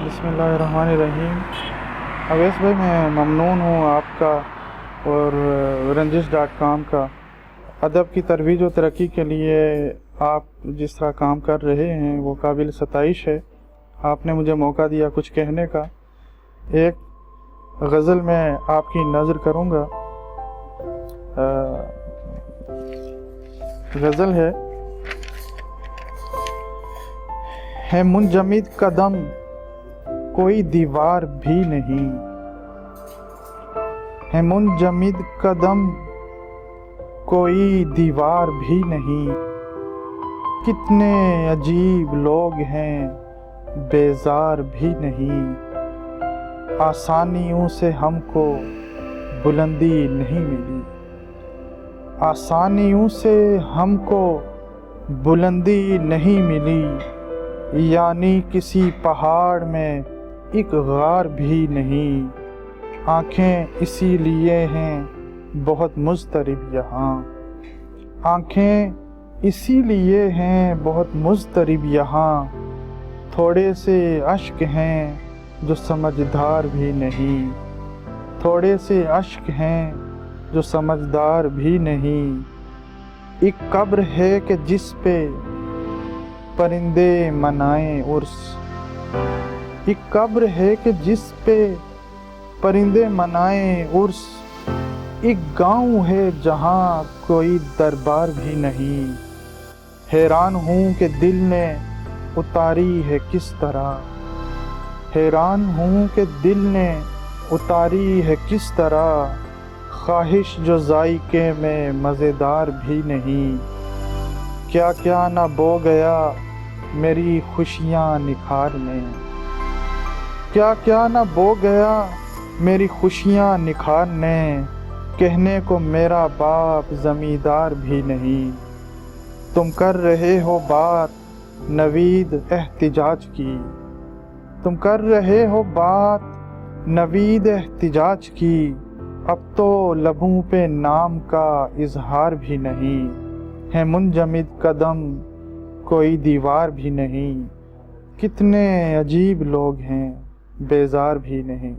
बिस्मिल्लाहिर्रहमानिर्रहीम। अवैस भाई, मैं ममनून हूँ आपका और रंजिश.com का। अदब की तरोीज और तरक्की के लिए आप जिस तरह काम कर रहे हैं वो काबिल सताइश है। आपने मुझे मौका दिया कुछ कहने का। एक गज़ल मैं आपकी नज़र करूँगा। गज़ल है मुंजमिद कदम कोई दीवार भी नहीं, है मुंजमिद कदम कोई दीवार भी नहीं। कितने अजीब लोग हैं बेजार भी नहीं, आसानियों से हमको बुलंदी नहीं मिली, आसानियों से हमको बुलंदी नहीं मिली। यानी किसी पहाड़ में एक गार भी नहीं, आँखें इसीलिए हैं बहुत मुज़तरिब यहाँ, आँखें इसीलिए हैं बहुत मुज़तरिब यहाँ। थोड़े से अश्क हैं जो समझदार भी नहीं, थोड़े से अश्क हैं जो समझदार भी नहीं। एक कब्र है कि जिस पे परिंदे मनाएं उर्स, एक कब्र है कि जिस पे परिंदे मनाएं उर्स। एक गांव है जहां कोई दरबार भी नहीं, हैरान हूँ कि दिल ने उतारी है किस तरह, हैरान हूँ कि दिल ने उतारी है किस तरह। ख्वाहिश जो जायके में मज़ेदार भी नहीं, क्या क्या ना बो गया मेरी खुशियाँ निखारने, क्या क्या ना बो गया मेरी खुशियाँ निखारने। कहने को मेरा बाप ज़मींदार भी नहीं, तुम कर रहे हो बात नवीद एहतिजाज की, तुम कर रहे हो बात नवीद एहतिजाज की। अब तो लबों पे नाम का इजहार भी नहीं, है मुंजमिद कदम कोई दीवार भी नहीं। कितने अजीब लोग हैं बेजार भी नहीं।